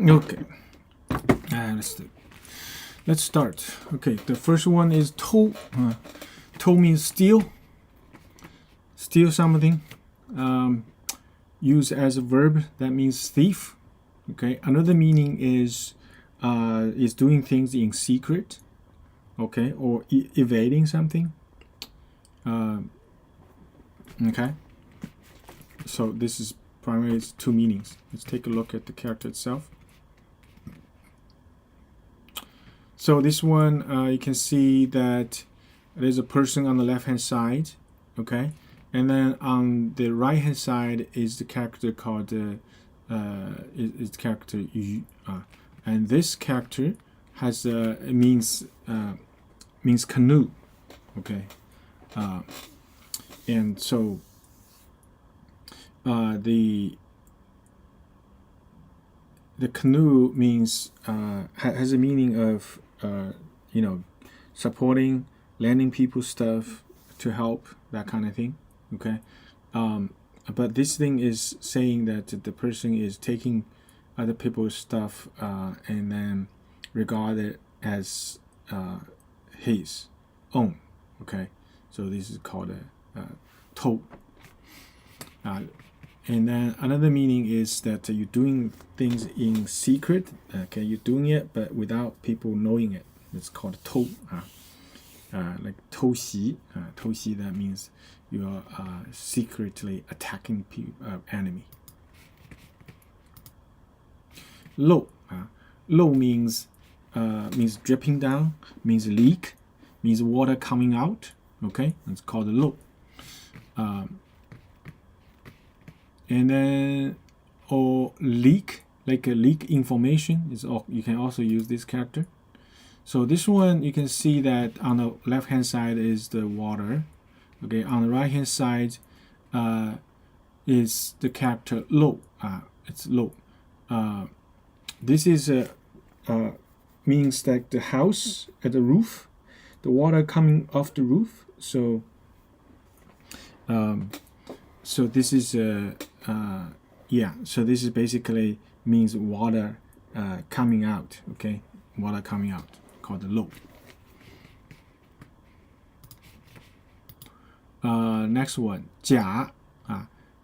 Okay, let's start. Okay, the first one is 偷. 偷 means steal something. Use as a verb, that means thief. Okay, another meaning is doing things in secret. Okay, or evading something. Okay, so this is primarily two meanings. Let's take a look at the character itself. So this one, you can see that there's a person on the left hand side, okay, and then on the right hand side is the character called is the character yu, and this character has means canoe, okay, and so the canoe means has a meaning of supporting, lending people stuff to help, that kind of thing. Okay, but this thing is saying that the person is taking other people's stuff and then regard it as his own. Okay, so this is called a 偷. And then another meaning is that you're doing things in secret. Okay, you're doing it but without people knowing it. It's called 偷. Like 偷袭. 偷袭, that means you are secretly attacking enemy. 漏. 漏 means dripping down, means leak, means water coming out. Okay, it's called 漏. And then, or leak, like a leak information, you can also use this character. So this one, you can see that on the left hand side is the water. Okay, on the right hand side is the character 漏. It's 漏. This is means that the house at the roof, the water coming off the roof. So this is so this is basically means water coming out. Okay, water coming out, called the 漏. Next one, 假.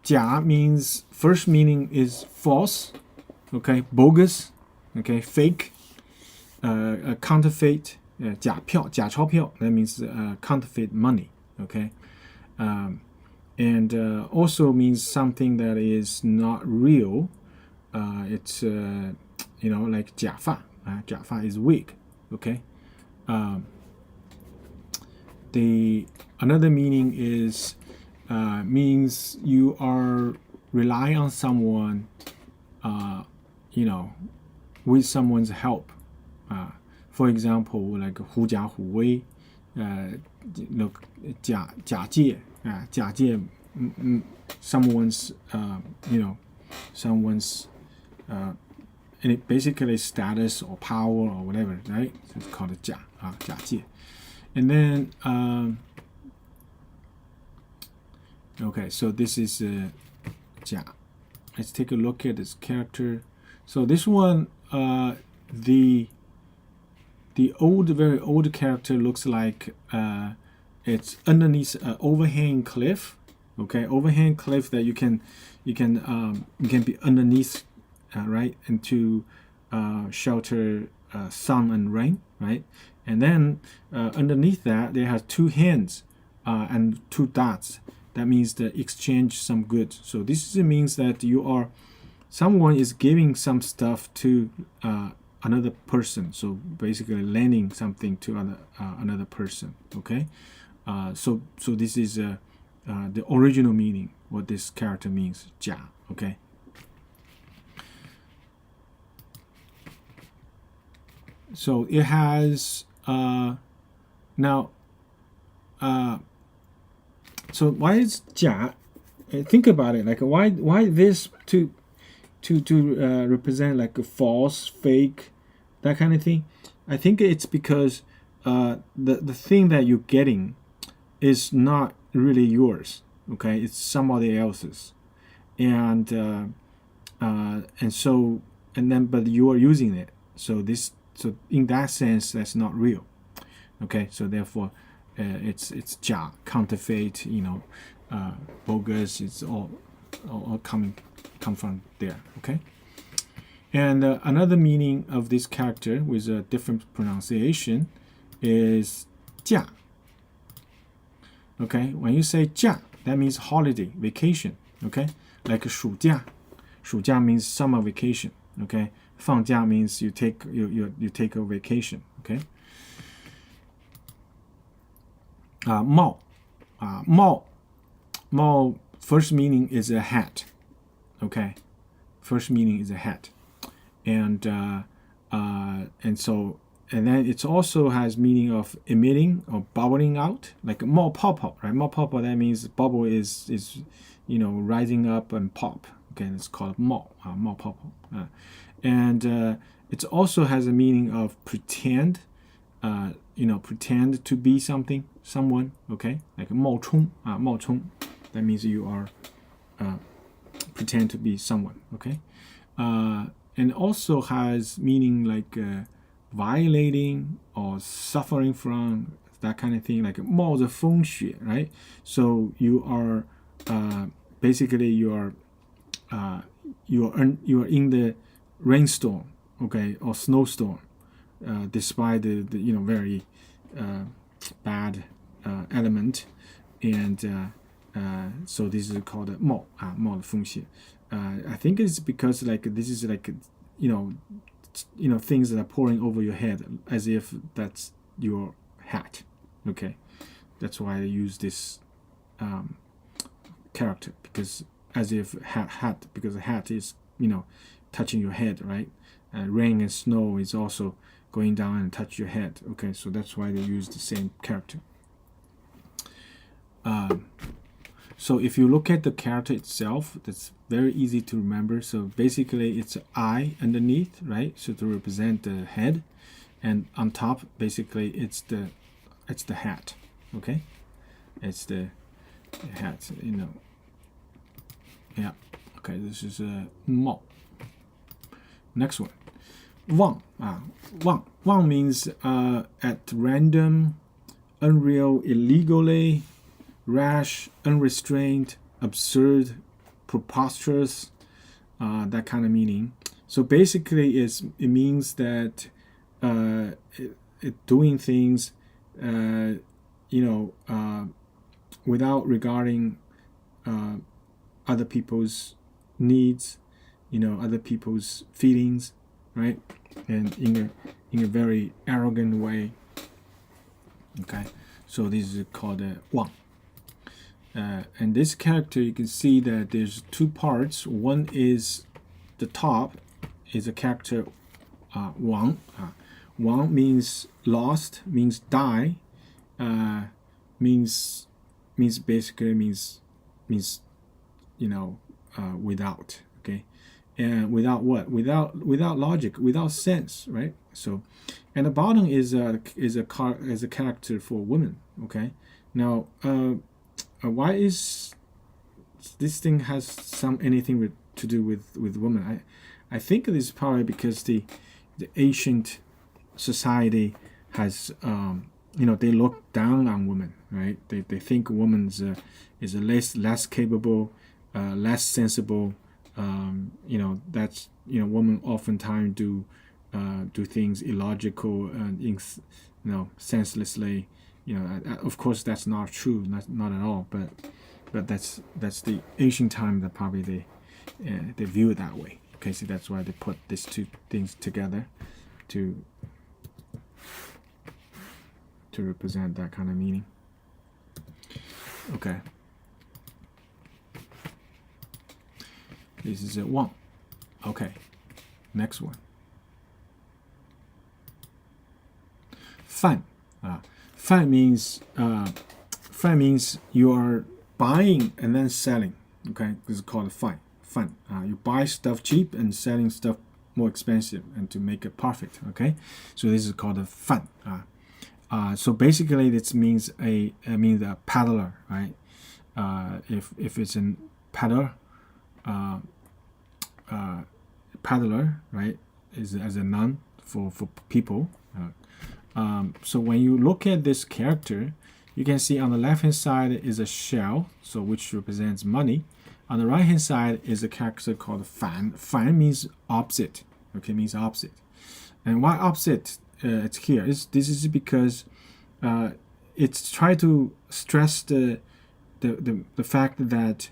假 means first meaning is false. Okay, bogus. Okay, fake. Counterfeit. 假票, 假钞票, that means counterfeit money. Okay. And also means something that is not real. It's like 假发. 假发 is wig. Okay. Another meaning is means you are relying on someone, with someone's help. For example, like 狐假虎威, 假借. 假借 someone's someone's and it basically status or power or whatever, right? So it's called 假借. And then okay, so this is 假. Let's take a look at this character. So this one, the very old character looks like it's underneath an overhanging cliff. Okay, overhanging cliff that you can be underneath, right, and to shelter sun and rain, right? And then underneath that there has two hands and two dots. That means to exchange some goods. So this means that someone is giving some stuff to another person. So basically lending something to another person. Okay. So this is the original meaning, what this character means, 假. Okay. So it has now. So why is 假? Think about it. Like why this to represent like a false, fake, that kind of thing? I think it's because the thing that you're getting is not really yours. Okay, it's somebody else's, and so and then but you are using it. So in that sense, that's not real. Okay, so therefore, it's 假 counterfeit, bogus. It's all come from there. Okay, and another meaning of this character with a different pronunciation is 假. Okay, when you say 假, that means holiday, vacation. Okay, like 暑假. 暑假 means summer vacation. Okay, 放假 means you take a vacation. Okay. 帽 first meaning is a hat. Okay, first meaning is a hat, and then it also has meaning of emitting or bubbling out, like 冒泡泡, right? 冒泡泡, that means bubble is rising up and pop. Okay, it's called 冒泡泡. And it also has a meaning of pretend. Pretend to be someone. Okay, like 冒充, 冒充. That means you are pretend to be someone. Okay, and also has meaning like violating or suffering from, that kind of thing, like 冒着风雪, right? So you are basically you are in the rainstorm, okay, or snowstorm, despite the very bad element, and so this is called 冒的风雪. I think it's because like this is like things that are pouring over your head as if that's your hat. Okay, that's why I use this character, because as if hat, because a hat is touching your head, right? Rain and snow is also going down and touch your head. Okay, so that's why they use the same character. So if you look at the character itself, that's very easy to remember. So basically it's an eye underneath, right? So to represent the head, and on top basically it's the hat. Okay, it's the hat. Yeah. Okay, this is a 冒. Next one, 妄. 妄 means at random, unreal, illegally, rash, unrestrained, absurd, preposterous, that kind of meaning. So basically it means that doing things without regarding other people's needs, other people's feelings, right? And in a very arrogant way. Okay, so this is called 妄. And this character, you can see that there's two parts. One is the top is a character 亡. 亡 means lost, means die, means basically means without. Okay, and without what? Without logic, without sense, right? So, and the bottom is a character for women. Okay, now why is this thing has anything to do with women? I think it is probably because the ancient society has they look down on women, right? They think women is a less capable, less sensible. That's women oftentimes do things illogical and senselessly. Of course that's not true, not at all. But that's the ancient time that probably they view it that way. Okay, so that's why they put these two things together to represent that kind of meaning. Okay. This is 妄. Okay. Next one. 贩. 贩 means you are buying and then selling. Okay, this is called 贩. You buy stuff cheap and selling stuff more expensive and to make a profit. Okay, so this is called a 贩. So basically this means a peddler, right? If it's a peddler, peddler, right, is as a noun for people. So when you look at this character, you can see on the left hand side is a shell, so which represents money. On the right hand side is a character called fan. Fan means opposite. Okay, means opposite. And why opposite? It's here. This is because it's try to stress the fact that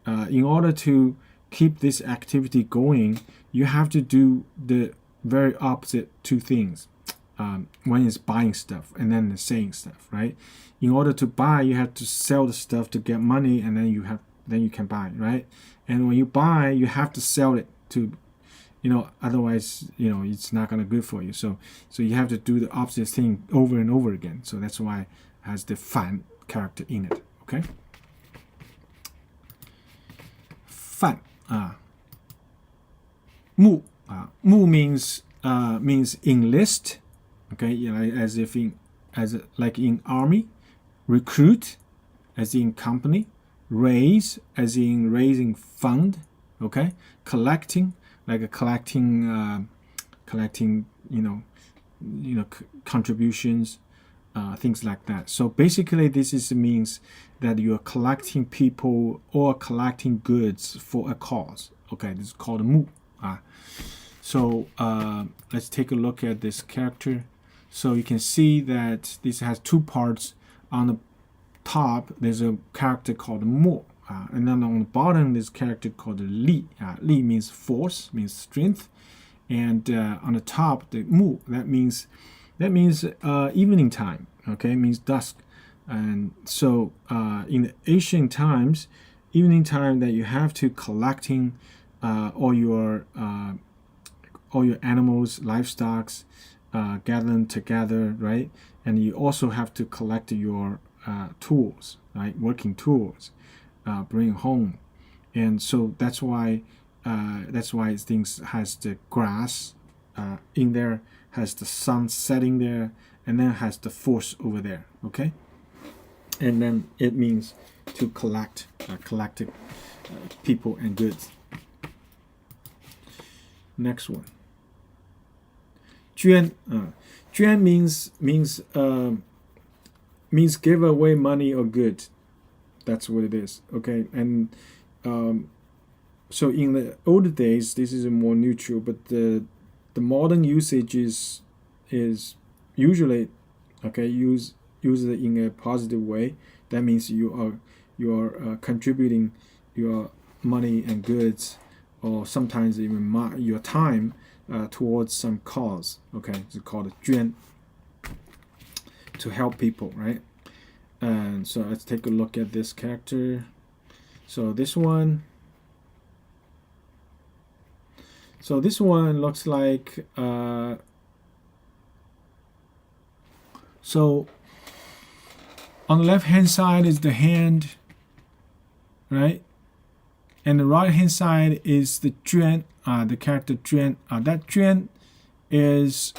in order to keep this activity going, you have to do the very opposite two things. One is buying stuff, and then saying stuff, right? In order to buy, you have to sell the stuff to get money, and then you can buy, right? And when you buy, you have to sell it to, otherwise, it's not gonna good for you. So you have to do the opposite thing over and over again. So that's why it has the fan character in it. Okay. Fan. Mu. Mu means enlist. Okay, as if like in army. Recruit, as in company. Raise, as in raising fund. Okay. Collecting, like collecting, contributions, things like that. So basically, this means that you are collecting people or collecting goods for a cause. Okay, this is called mu. So let's take a look at this character. So you can see that this has two parts. On the top, there's a character called mo, and then on the bottom, there's a character called li. Li means force, means strength, and on the top, the mu, that means evening time. Okay, means dusk. And so in the ancient times, evening time, that you have to collecting all your animals, livestock, gather them together, right? And you also have to collect your tools, right? Working tools, bring home. And so that's why things has the grass in there, has the sun setting there, and then has the force over there. Okay. And then it means to collect people and goods. Next one. Juan. Juan means give away money or good. That's what it is. Okay. And so in the old days, this is a more neutral, but the modern usage is usually use it in a positive way. That means you are contributing your money and goods, or sometimes even your time towards some cause. Okay, it's called juan, to help people, right? And so let's take a look at this character. So this one looks like so on the left hand side is the hand, right? And the right hand side is the juan, the character juan. That juan means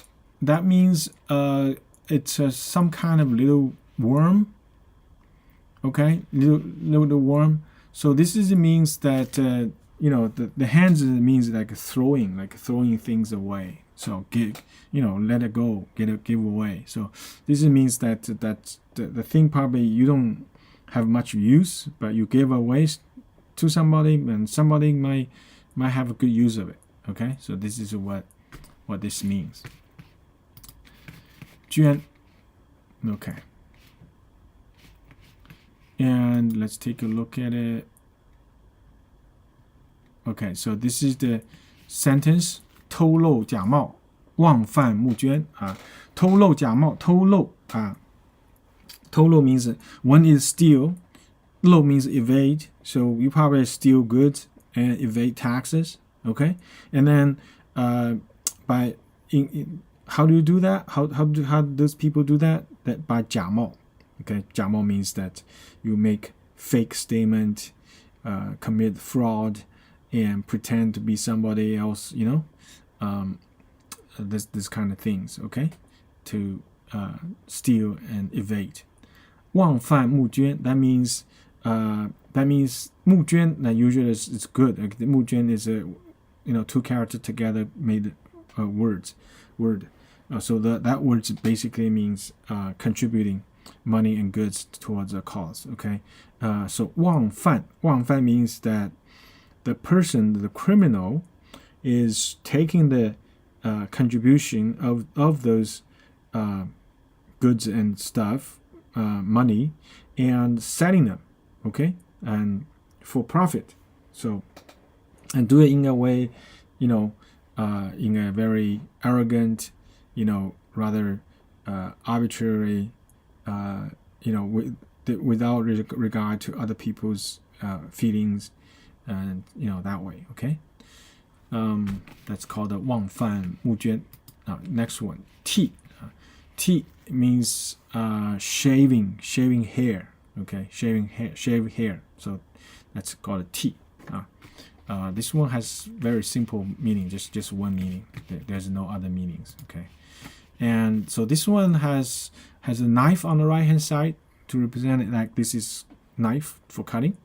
it's some kind of little worm. Okay, little worm. So this means that the hands means like throwing things away. So let it go, give away. So this means that the thing probably you don't have much use, but you give away to somebody, and somebody might have a good use of it. Okay, so this is what this means. Juan. Okay. And let's take a look at it. Okay, so this is the sentence. 偷漏假冒，妄犯募捐。偷漏假冒，偷漏。偷漏 means one is steal. 漏 means evade. So you probably steal goods and evade taxes. Okay, and then how do you do that? How do those people do that? That by 假冒. Okay, 假冒 means that you make fake statement, commit fraud, and pretend to be somebody else. This kind of things. Okay, to steal and evade. 妄犯募捐. That means 募捐. That usually is good. 募捐 is two characters together made word. So that word basically means contributing money and goods towards a cause. Okay, so 忘犯means that the person, the criminal, is taking the contribution of those goods and stuff, money, and selling them, okay, and for profit. So, and do it in a way, in a very arrogant, rather arbitrary, without regard to other people's feelings, and that way. Okay, that's called a 忘犯募捐. Next one, T. T means shaving hair. Okay, shave hair. So that's called a T. This one has very simple meaning, just one meaning. There's no other meanings. Okay, and so this one has a knife on the right hand side to represent it, like this is knife for cutting,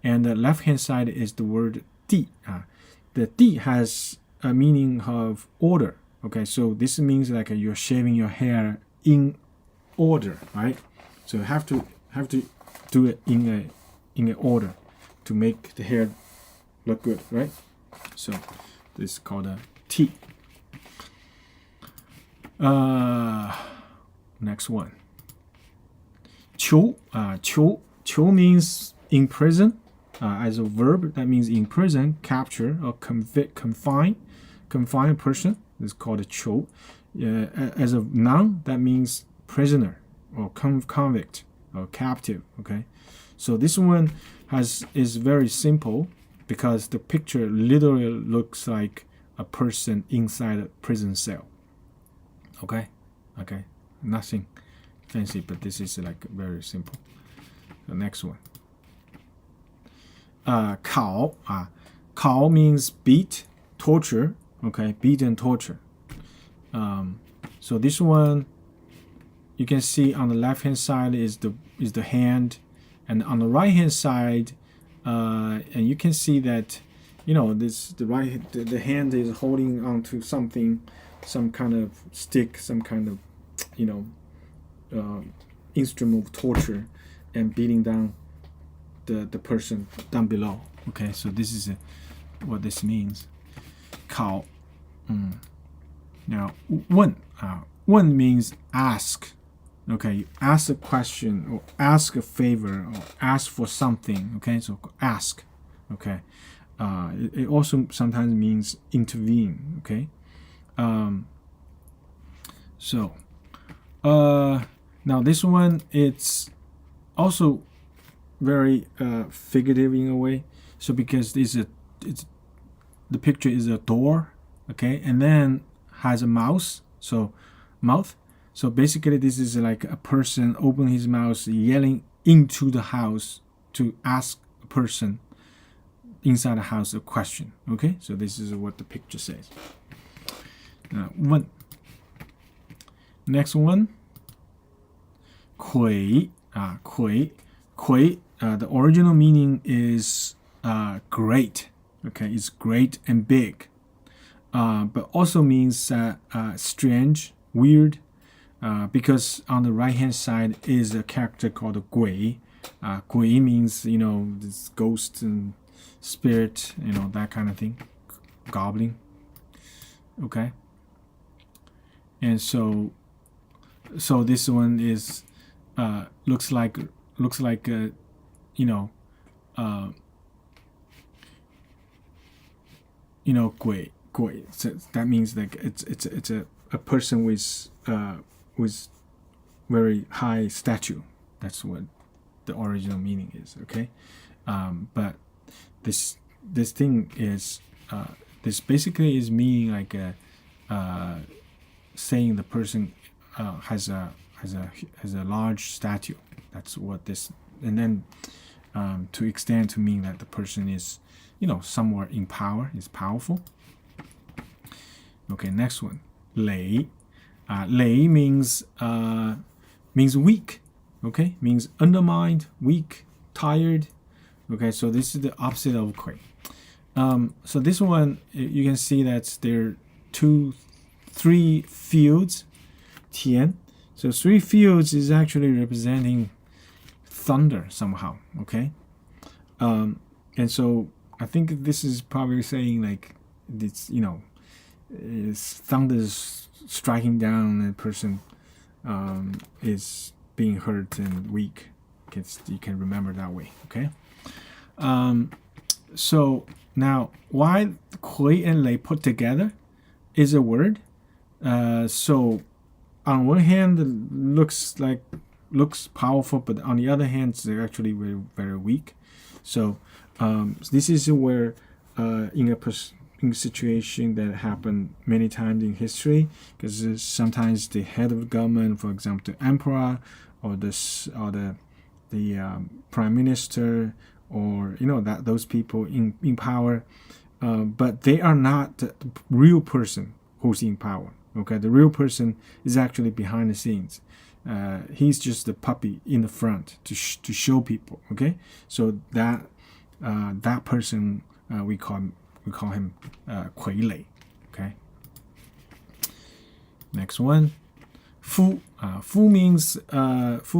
and the left hand side is the word 地. The 地 has a meaning of order. Okay, so this means like you're shaving your hair in order, right? So you have to do it in a order to make the hair look good, right? So this is called a T. Next one. 囚. 囚 means in prison. As a verb, that means in prison, capture or confine a person. It's called a 囚. As a noun, that means prisoner or convict or captive. Okay, so this one is very simple because the picture literally looks like a person inside a prison cell. Okay, nothing fancy, but this is like very simple. The next one. 烤. 烤 means beat, torture. Okay, beat and torture. So this one, you can see on the left hand side is the hand, and on the right hand side, and you can see that the hand is holding onto something, some kind of stick, some kind of instrument of torture, and beating down the person down below. Okay, so this is what this means. 烤. Now 问. 问 means ask. Okay, you ask a question or ask a favor or ask for something. Okay, so ask. Okay, it also sometimes means intervene. Okay, so now this one, it's also very figurative in a way. So because the picture is a door, okay, and then has a mouth. So basically this is like a person opening his mouth, yelling into the house to ask a person inside the house a question. Okay, so this is what the picture says. One. Next one. 魁. 魁. The original meaning is great. Okay, it's great and big. But also means strange, weird. Because on the right hand side is a character called 鬼. 鬼 means this ghost and spirit, that kind of thing, goblin. Okay, and so this one is looks like 鬼. So that means like it's a person with very high stature. That's what the original meaning is. Okay, but this thing is this basically is meaning like saying the person has a large stature. That's what this, and then to extend to mean that the person is somewhere in power, is powerful. Okay, next one. 累. 累 means weak. Okay, means undermined, weak, tired. Okay, so this is the opposite of 魁. So this one, you can see that there are three fields, tian. So 3 fields is actually representing thunder somehow, okay? And so I think this is probably saying like it's, is thunder striking down a person is being hurt and weak. You can remember that way, okay? So now, why Kui and Lei put together is a word. So on one hand, it looks powerful, but on the other hand, it's actually very, very weak. So this is where in a situation that happened many times in history, because sometimes the head of the government, for example, the emperor or the prime minister, or that those people in power, but they are not the real person who's in power. Okay, the real person is actually behind the scenes. He's just the puppy in the front to show people. Okay, so that person we call him 傀儡. Okay. Next one, 敷. 敷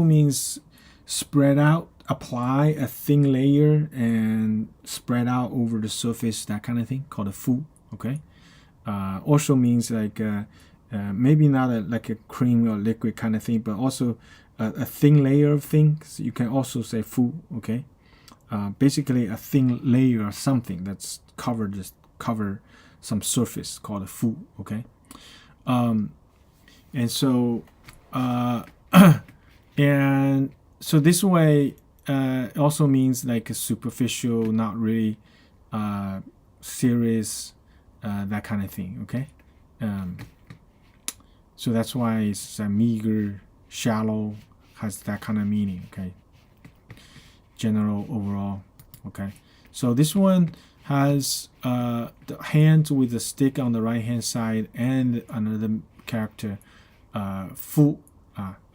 means spread out, apply a thin layer and spread out over the surface, that kind of thing, called a 敷. Okay. Also means like maybe not like a cream or liquid kind of thing, but also a thin layer of things. You can also say 敷. Okay. Basically a thin layer of something that's cover some surface, called a 敷. Okay. And so and so this way also means like a superficial, not really serious, that kind of thing. Okay. So that's why it's meager, shallow, has that kind of meaning. Okay. General, overall. Okay. So this one has the hand with the stick on the right hand side and another character 敷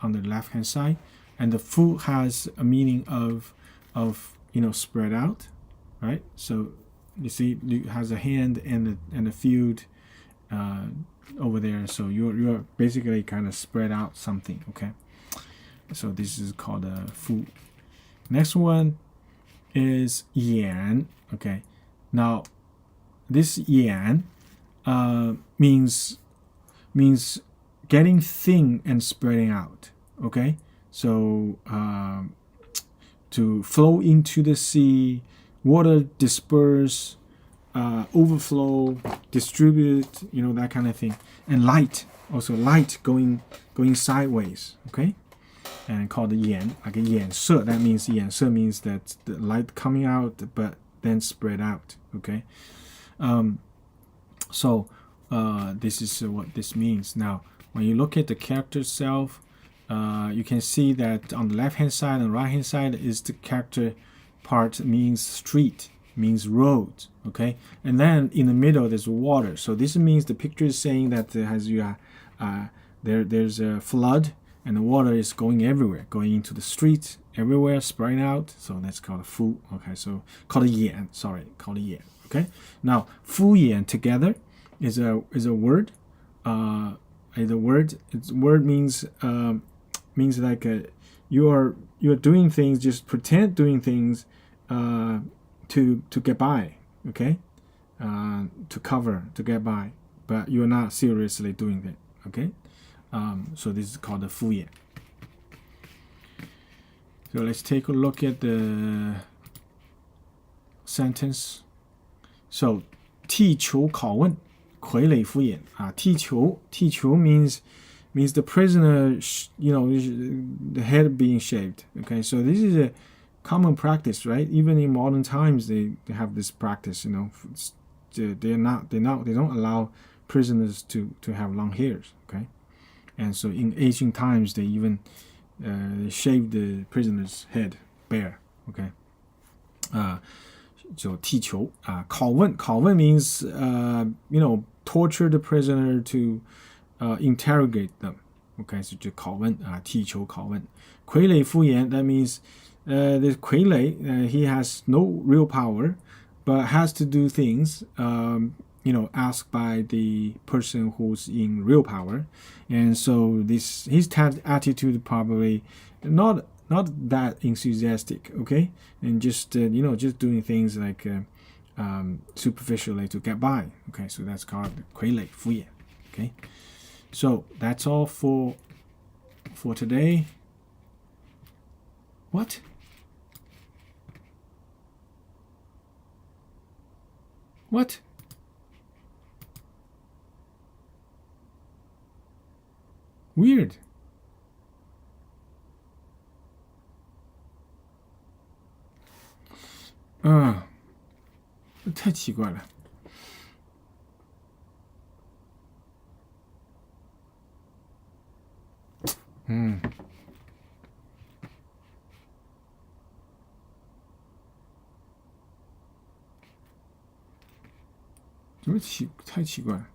on the left hand side, and the 敷 has a meaning of spread out, right? So you see it has a hand and a field over there, so you're basically kind of spread out something. Okay, so this is called a 敷. Next one is 眼. Okay, now this 眼 means getting thin and spreading out. Okay, so to flow into the sea, water disperse, overflow, distribute, that kind of thing. And light, also light going sideways. Okay, and called 眼, like a 眼色. That means 眼色 means that the light coming out but then spread out. Okay, so this is what this means. Now when you look at the character itself, you can see that on the left hand side and right hand side is the character part, means street, means road. Okay, and then in the middle there's water. So this means the picture is saying that there's a flood and the water is going everywhere, going into the street everywhere, spreading out. So that's called 敷. Okay, so called 眼. Sorry, called 眼. Okay, now 敷眼 together is a word. The word means like you're doing things, just pretend doing things to get by. Okay, to cover, to get by, but you're not seriously doing it. Okay, so this is called the 敷衍. So let's take a look at the sentence. So 替求拷问傀儡敷衍. 替求 means the prisoner, the head being shaved. Okay, so this is a common practice, right? Even in modern times, they have this practice. They don't allow prisoners to have long hairs. Okay, and so in ancient times, they even shave the prisoner's head bare. Okay, so 替求 拷问 means torture the prisoner to interrogate them. Okay, so 就拷问替求拷问. 傀儡敷衍, that means the 傀儡 he has no real power, but has to do things asked by the person who's in real power, and so his attitude probably not that enthusiastic, okay, and just just doing things like superficially to get by, okay. So that's called 傀儡敷衍, okay. So that's all for today. What? What? Weird. Ah, 太奇怪了。太奇怪了。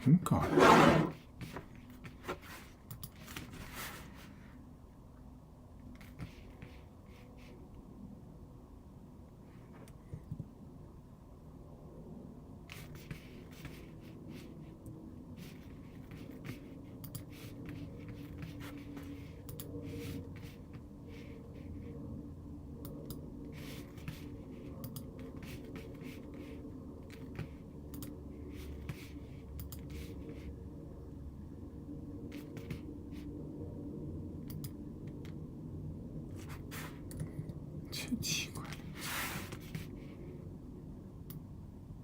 怎么搞的？切切。